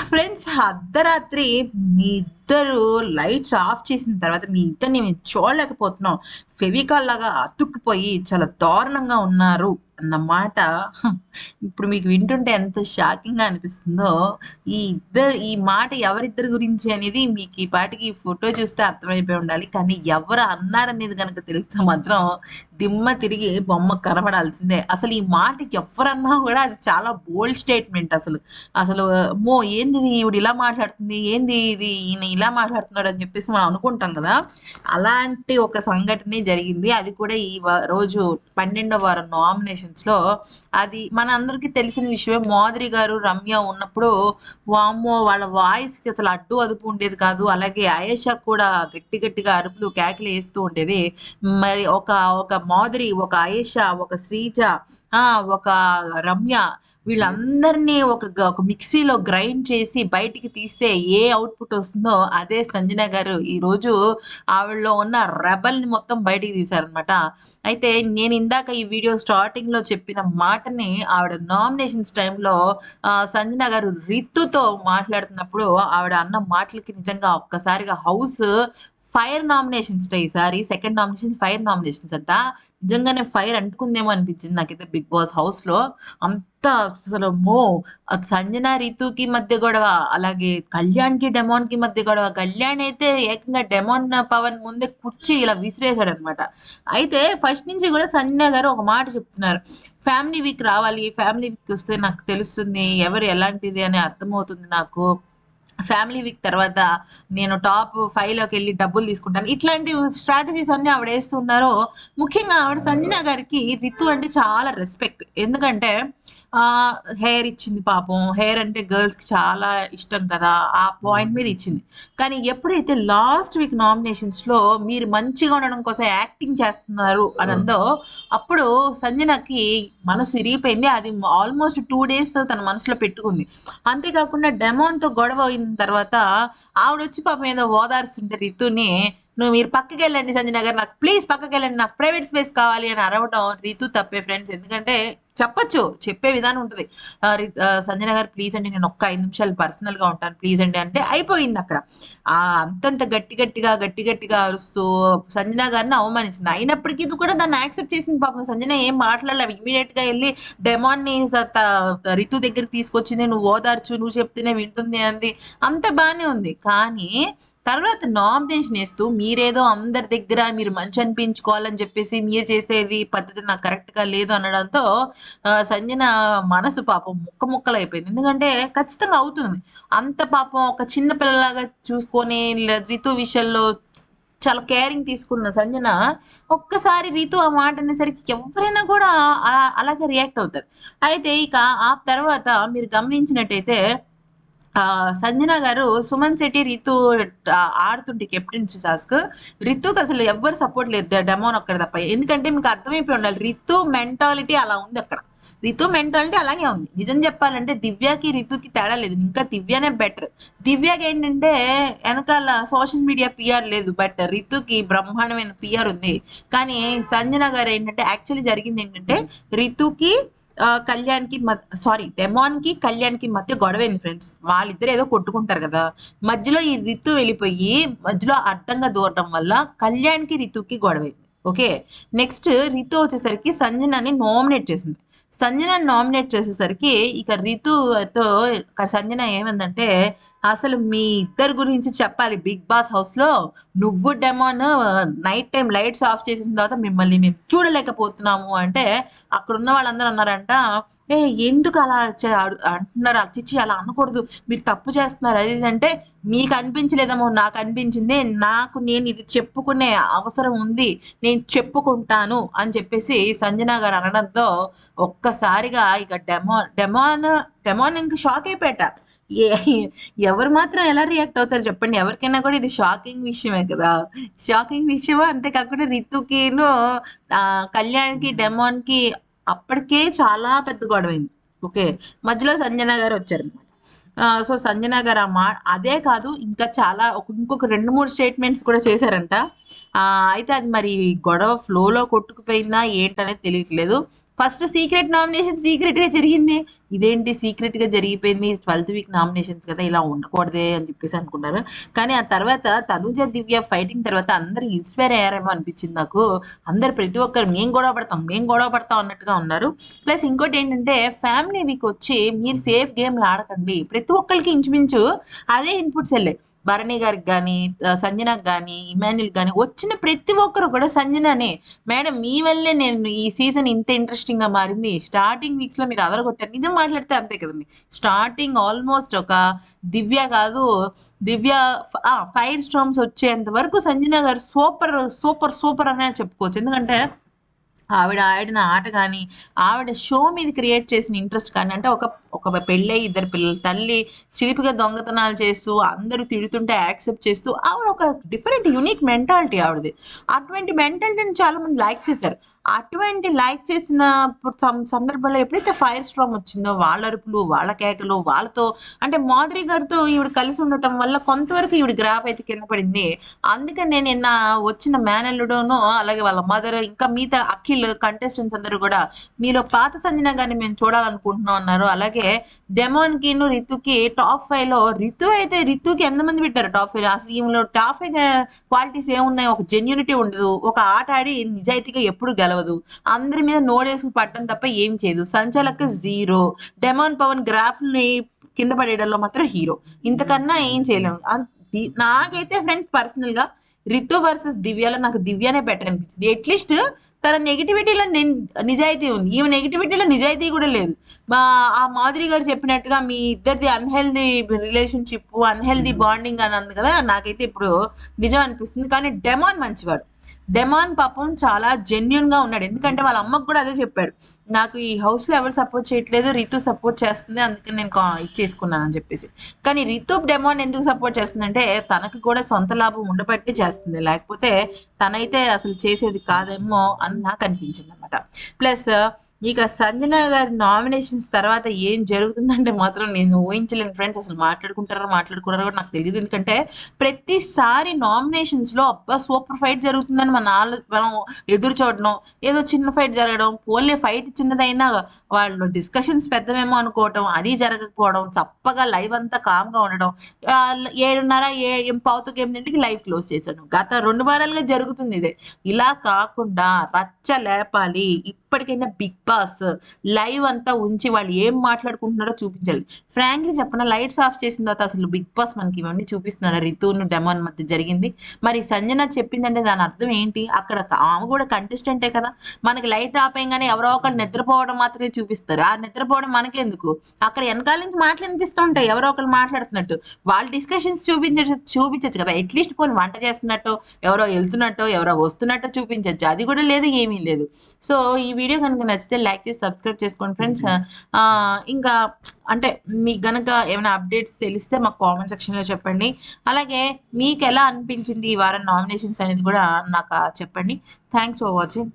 Friends అర్ధరాత్రి మీ ఇద్దరు lights off చేసిన తర్వాత మీ ఇద్దరిని మేము చూడలేకపోతున్నాం. ఫెవికాల్ లాగా అతుక్కుపోయి చాలా దారుణంగా ఉన్నారు అన్నమాట. ఇప్పుడు మీకు వింటుంటే ఎంత షాకింగ్గా అనిపిస్తుందో. ఈ మాట ఎవరిద్దరి గురించి అనేది మీకు ఈ పాటికి ఫోటో చూస్తే అర్థమైపోయి ఉండాలి. కానీ ఎవరు అన్నారనేది కనుక తెలిస్తే మాత్రం దిమ్మ తిరిగి బొమ్మ కనబడాల్సిందే. అసలు ఈ మాట ఎవరన్నా కూడా అది చాలా బోల్డ్ స్టేట్మెంట్. అసలు అమ్మో ఏంది ఇది, ఈవిడ ఇలా మాట్లాడుతుంది, ఏంది ఇది, ఈయన ఇలా మాట్లాడుతున్నాడు అని చెప్పేసి మనం అనుకుంటాం కదా. అలాంటి ఒక సంఘటన జరిగింది. అది కూడా ఈ రోజు 12వ వారం నామినేషన్స్ లో. అది మన అందరికీ తెలిసిన విషయమే. మాధురి గారు రమ్య ఉన్నప్పుడు వామ్మో వాళ్ళ వాయిస్ కి అసలు అడ్డు అదుపు ఉండేది కాదు. అలాగే ఆయేషా కూడా గట్టి గట్టిగా అరుపులు కేకలు వేస్తూ ఉండేది. మరి ఒక ఒక మాధురి, ఒక ఆయేషా, ఒక శ్రీజ, ఒక రమ్య, వీళ్ళందరినీ ఒక మిక్సీలో గ్రైండ్ చేసి బయటికి తీస్తే ఏ అవుట్పుట్ వస్తుందో అదే సంజన గారు ఈ రోజు ఆవిడలో ఉన్న రెబల్ ని మొత్తం బయటికి తీశారనమాట. అయితే నేను ఇందాక ఈ వీడియో స్టార్టింగ్ లో చెప్పిన మాటని ఆవిడ నామినేషన్స్ టైంలో సంజన గారు రితుతో మాట్లాడుతున్నప్పుడు ఆవిడ అన్న మాటలకి నిజంగా ఒక్కసారిగా హౌస్ ఫైర్ నామినేషన్స్ ఈసారి సెకండ్ నామినేషన్ ఫైర్ నామినేషన్స్ అంట. నిజంగానే ఫైర్ అంటుకుందేమో అనిపించింది నాకైతే బిగ్ బాస్ హౌస్ లో. అంత అసలు సంజన రితుకి మధ్య గొడవ, అలాగే కళ్యాణ్ కి డెమాన్ కి మధ్య గొడవ. కళ్యాణ్ అయితే ఏకంగా డెమాన్ పవన్ ముందే కుర్చీ ఇలా విసిరేశాడు అనమాట. అయితే ఫస్ట్ నుంచి కూడా సంజన గారు ఒక మాట చెప్తున్నారు, ఫ్యామిలీ వీక్ రావాలి, ఫ్యామిలీ వీక్ వస్తే నాకు తెలుస్తుంది ఎవరు ఎలాంటిది అని అర్థమవుతుంది నాకు, ఫ్యామిలీ వీక్ తర్వాత నేను టాప్ 5లోకి వెళ్ళి డబ్బులు తీసుకుంటాను. ఇట్లాంటి స్ట్రాటజీస్ అన్ని ఆవిడ వేస్తున్నారు. ముఖ్యంగా ఆవిడ సంజన గారికి రితు అంటే చాలా రెస్పెక్ట్. ఎందుకంటే హెయిర్ ఇచ్చింది పాపం. హెయిర్ అంటే గర్ల్స్ కి చాలా ఇష్టం కదా, ఆ పాయింట్ మీద ఇచ్చింది. కానీ ఎప్పుడైతే లాస్ట్ వీక్ నామినేషన్స్ లో మీరు మంచిగా ఉండడం కోసం యాక్టింగ్ చేస్తున్నారు అని అందో అప్పుడు సంజనకి మనసు విరిగిపోయింది. అది ఆల్మోస్ట్ 2 days తన మనసులో పెట్టుకుంది. అంతేకాకుండా డెమాన్ తో గొడవ అయిన తర్వాత ఆవిడ వచ్చి పాపం ఏదో ఓదార్స్తుంటే రితుని, మీరు పక్కకి వెళ్ళండి సంజన గారు, నాకు ప్లీజ్ పక్కకి వెళ్ళండి, నాకు ప్రైవేట్ స్పేస్ కావాలి అని అరవడం రితు తప్పే ఫ్రెండ్స్. ఎందుకంటే చెప్పొచ్చు, చెప్పే విధానం ఉంటుంది. సంజన గారు ప్లీజ్ అండి, నేను ఒక్క 5 నిమిషాలు పర్సనల్ గా ఉంటాను ప్లీజ్ అండి అంటే అయిపోయింది అక్కడ. అంతంత గట్టి గట్టిగా అరుస్తూ సంజన గారిని అవమానించింది. అయినప్పటికీ ఇది కూడా దాన్ని యాక్సెప్ట్ చేసింది పాపం. సంజన ఏం మాట్లాడలేదు, ఇమీడియట్ గా వెళ్ళి డెమాన్ ని రితు దగ్గరికి తీసుకొచ్చింది, నువ్వు ఓదార్చు, నువ్వు చెప్తేనే వింటుంది అంది, అంత బానే ఉంది. కానీ తర్వాత నామినేషన్ వేస్తూ మీరేదో అందరి దగ్గర మీరు మంచి అనిపించుకోవాలని చెప్పేసి మీరు చేసేది పద్ధతి నాకు కరెక్ట్ గా లేదు అనడంతో సంజన మనసు పాపం ముక్కలు అయిపోయింది. ఎందుకంటే ఖచ్చితంగా అవుతుంది. అంత పాపం ఒక చిన్న పిల్లలాగా చూసుకొని రితు విషయంలో చాలా కేరింగ్ తీసుకున్న సంజన ఒక్కసారి రితు ఆ మాట అనేసరికి ఎవరైనా కూడా అలాగే రియాక్ట్ అవుతారు. అయితే ఇక ఆ తర్వాత మీరు గమనించినట్టయితే సంజన గారు సుమన్ శెట్టి రితు ఆడుతుంటే కెప్టెన్సీ టాస్క్, రితుకి అసలు ఎవ్వరు సపోర్ట్ లేదు, డెమోన్ ఒక్కడ తప్ప. ఎందుకంటే మీకు అర్థమైపోయి ఉండాలి, రితు మెంటాలిటీ అలా ఉంది అక్కడ. రితు మెంటాలిటీ అలాగే ఉంది. నిజం చెప్పాలంటే దివ్యకి రితుకి తేడా లేదు, ఇంకా దివ్యనే బెటర్. దివ్యకి ఏంటంటే వెనకాల సోషల్ మీడియా పిఆర్ లేదు, బట్ రితుకి బ్రహ్మాండమైన పిఆర్ ఉంది. కానీ సంజన గారు ఏంటంటే యాక్చువల్లీ జరిగింది ఏంటంటే రితుకి కళ్యాణ్ కి డెమాన్ కి కళ్యాణ్ కి మధ్య గొడవైంది ఫ్రెండ్స్. వాళ్ళిద్దరు ఏదో కొట్టుకుంటారు కదా, మధ్యలో ఈ రితు వెళ్ళిపోయి మధ్యలో అడ్డంగా దూరడం వల్ల కళ్యాణ్ కి రితుకి గొడవైంది. ఓకే, నెక్స్ట్ రితు వచ్చేసరికి సంజనాని నామినేట్ చేసింది. సంజన నామినేట్ చేసేసరికి ఇక రితుతో సంజన ఏమందంటే, అసలు మీ ఇద్దరు గురించి చెప్పాలి బిగ్ బాస్ హౌస్ లో. నువ్వు demon night time lights off చేసిన తర్వాత మిమ్మల్ని మేము చూడలేకపోతున్నాము అంటే అక్కడ ఉన్న వాళ్ళందరూ అన్నారంట, ఏ ఎందుకు అలా అంటున్నారు, అచ్చిచ్చి అలా అనకూడదు, మీరు తప్పు చేస్తున్నారు అది ఇది అంటే, మీకు అనిపించలేదేమో నాకు అనిపించింది, నేను ఇది చెప్పుకునే అవసరం ఉంది, నేను చెప్పుకుంటాను అని చెప్పేసి సంజన గారు అనడంతో ఒక్కసారిగా ఇక డెమాన్ ఇంక షాక్ అయిపోయాట. ఎవరు మాత్రం ఎలా రియాక్ట్ అవుతారు చెప్పండి, ఎవరికైనా కూడా ఇది షాకింగ్ విషయమే కదా. షాకింగ్ విషయమో, అంతేకాకుండా రితుకిను కళ్యాణ్కి డెమాన్ కి అప్పటికే చాలా పెద్ద గొడవైంది. ఓకే, మధ్యలో సంజన గారు వచ్చారు. సో సంజన గారు అదే కాదు ఇంకా చాలా ఇంకొక 2-3 స్టేట్మెంట్స్ కూడా చేశారంట. అయితే అది మరి గొడవ ఫ్లోలో కొట్టుకుపోయిందా ఏంటనేది తెలియట్లేదు. ఫస్ట్ సీక్రెట్ నామినేషన్ సీక్రెట్ గా జరిగింది. ఇదేంటి సీక్రెట్ గా జరిగిపోయింది, 12th వీక్ నామినేషన్స్ కదా, ఇలా ఉండకూడదే అని చెప్పేసి అనుకున్నారు. కానీ ఆ తర్వాత తనుజ దివ్య ఫైటింగ్ తర్వాత అందరు ఇన్స్పైర్ అయ్యారేమో అనిపించింది నాకు. అందరు ప్రతి ఒక్కరు మేము గొడవ పడతాం అన్నట్టుగా ఉన్నారు. ప్లస్ ఇంకోటి ఏంటంటే ఫ్యామిలీ వీక్ వచ్చి మీరు సేఫ్ గేమ్లు ఆడకండి, ప్రతి ఒక్కరికి ఇంచుమించు అదే ఇన్పుట్స్ వెళ్ళాయి. భరణి గారికి కానీ, సంజనకు కానీ, ఇమాన్యుల్ కానీ వచ్చిన ప్రతి ఒక్కరు కూడా సంజననే, మేడం మీ వల్లే నేను ఈ సీజన్ ఇంత ఇంట్రెస్టింగ్ గా మారింది, స్టార్టింగ్ వీక్స్ లో మీరు అదరగొట్టారు. నిజం మాట్లాడితే అంతే కదండి. స్టార్టింగ్ ఆల్మోస్ట్ ఒక దివ్య కాదు, దివ్య ఫైర్ స్టార్మ్స్ వచ్చేంత వరకు సంజన గారు సూపర్ సూపర్ సూపర్ అనే చెప్పుకోవచ్చు. ఎందుకంటే ఆవిడ ఆడిన ఆట కానీ, ఆవిడ షో మీద క్రియేట్ చేసిన ఇంట్రెస్ట్ కానీ, అంటే ఒక ఒక పెళ్ళై ఇద్దరు పిల్లల తల్లి చిలిపిగా దొంగతనాలు చేస్తూ అందరూ తిడుతుంటే యాక్సెప్ట్ చేస్తూ ఆవిడ ఒక డిఫరెంట్ యూనిక్ మెంటాలిటీ ఆవిడది. అటువంటి మెంటాలిటీని చాలా మంది లైక్ చేశారు. అటువంటి లైక్ చేసిన సందర్భంలో ఎప్పుడైతే ఫైర్ స్ట్రామ్ వచ్చిందో వాళ్ళ అరుపులు, వాళ్ళ కేకలు, వాళ్ళతో అంటే మాధురి గారితో ఈవిడ కలిసి ఉండటం వల్ల కొంతవరకు ఈవిడ గ్రాఫ్ అయితే కింద పడింది. అందుకని నేను నిన్న వచ్చిన మేనల్లుడును, అలాగే వాళ్ళ మదర్, ఇంకా మిగతా అఖిల్ కంటెస్టెంట్స్ అందరూ కూడా మీలో పాత సంజన గారిని మేము చూడాలనుకుంటున్నాం అన్నారు. అలాగే డెమోన్ కి రితుకి టాప్ 5 లో రితుకి ఎంతమంది పెట్టారు టాప్ 5 అసలు ఈమెలో టాప్ 5 క్వాలిటీస్ ఏమున్నాయి? ఒక జెన్యూనిటీ ఉండదు, ఒక ఆట ఆడి నిజాయితీగా ఎప్పుడు గెలవదు, అందరి మీద నోడేసుకు పట్టడం తప్ప ఏం చేయదు, సంచాలక జీరో, డెమోన్ పవన్ గ్రాఫ్ ని కింద పడేయడంలో మాత్రం హీరో, ఇంతకన్నా ఏం చేయలేము. నాకైతే ఫ్రెండ్స్ పర్సనల్ గా రితు వర్సెస్ దివ్యలో నాకు దివ్యనే బెటర్ అనిపించింది. అట్లీస్ట్ తన నెగిటివిటీలో నిజాయితీ ఉంది, ఈమె నెగిటివిటీలో నిజాయితీ కూడా లేదు. ఆ మాధురి గారు చెప్పినట్టుగా మీ ఇద్దరిది అన్హెల్దీ రిలేషన్షిప్, అన్హెల్దీ బాండింగ్ అని అంది కదా, నాకైతే ఇప్పుడు నిజం అనిపిస్తుంది. కానీ డెమాన్ మంచివాడు, డెమాన్ పాపం చాలా జెన్యున్ గా ఉన్నాడు. ఎందుకంటే వాళ్ళ అమ్మకు కూడా అదే చెప్పాడు, నాకు ఈ హౌస్ లో ఎవరు సపోర్ట్ చేయట్లేదు, రితు సపోర్ట్ చేస్తుంది, అందుకని నేను చేసుకున్నాను అని చెప్పేసి. కానీ రితు డెమాన్ ఎందుకు సపోర్ట్ చేస్తుందంటే తనకు కూడా సొంత లాభం ఉండబట్టి చేస్తుంది, లేకపోతే తనైతే అసలు చేసేది కాదేమో అని నాకు అనిపించింది అనమాట. ప్లస్ ఇక సంజన గారి నామినేషన్స్ తర్వాత ఏం జరుగుతుందంటే మాత్రం నేను ఊహించలేను ఫ్రెండ్స్. అసలు మాట్లాడుకున్నారో కూడా నాకు తెలియదు. ఎందుకంటే ప్రతిసారి నామినేషన్స్ లో అబ్బా సూపర్ ఫైట్ జరుగుతుందని మనం ఎదురు చూడడం, ఏదో చిన్న ఫైట్ జరగడం, ఓన్లీ ఫైట్ చిన్నదైనా వాళ్ళు డిస్కషన్స్ పెద్దమేమో అనుకోవటం, అది జరగకపోవడం, చప్పగా లైవ్ అంతా కామ్ గా ఉండడం, 7:30 పావుతకు 8కి లైవ్ క్లోజ్ చేశాను. గత 2 వారాలుగా జరుగుతుంది ఇదే. ఇలా కాకుండా రచ్చ లేపాలి, ఇప్పటికైనా బిగ్ బాస్ లైవ్ అంతా ఉంచి వాళ్ళు ఏం మాట్లాడుకుంటున్నారో చూపించాలి. ఫ్రాంక్లీ చెప్పిన లైట్స్ ఆఫ్ చేసిన తర్వాత అసలు బిగ్ బాస్ మనకి ఇవన్నీ చూపిస్తున్నాడు, రితును డెమాన్ మధ్య జరిగింది. మరి సంజన చెప్పిందంటే దాని అర్థం ఏంటి? అక్కడ ఆమె కూడా కంటెస్టెంటే కదా, మనకి లైట్ ఆపేయంగానే ఎవరో ఒకరు నిద్రపోవడం మాత్రమే చూపిస్తారు. ఆ నిద్రపోవడం మనకెందుకు, అక్కడ వెనకాల నుంచి మాటలు అనిపిస్తూ ఉంటాయి, ఎవరో ఒకరు మాట్లాడుతున్నట్టు, వాళ్ళ డిస్కషన్స్ చూపించచ్చు కదా. అట్లీస్ట్ పోనీ వంట చేస్తున్నట్టు, ఎవరో వెళ్తున్నట్టు, ఎవరో వస్తున్నట్టు చూపించచ్చు. అది కూడా లేదు, ఏమీ లేదు. సో ఈ వీడియో కనుక నచ్చితే లైక్ చేసి సబ్స్క్రైబ్ చేసుకోండి ఫ్రెండ్స్. ఇంకా అంటే మీకు గనక ఏమైనా అప్డేట్స్ తెలిస్తే మాకు కామెంట్ సెక్షన్లో చెప్పండి. అలాగే మీకు ఎలా అనిపించింది ఈ వారం నామినేషన్స్ అనేది కూడా నాకు చెప్పండి. Thanks for watching.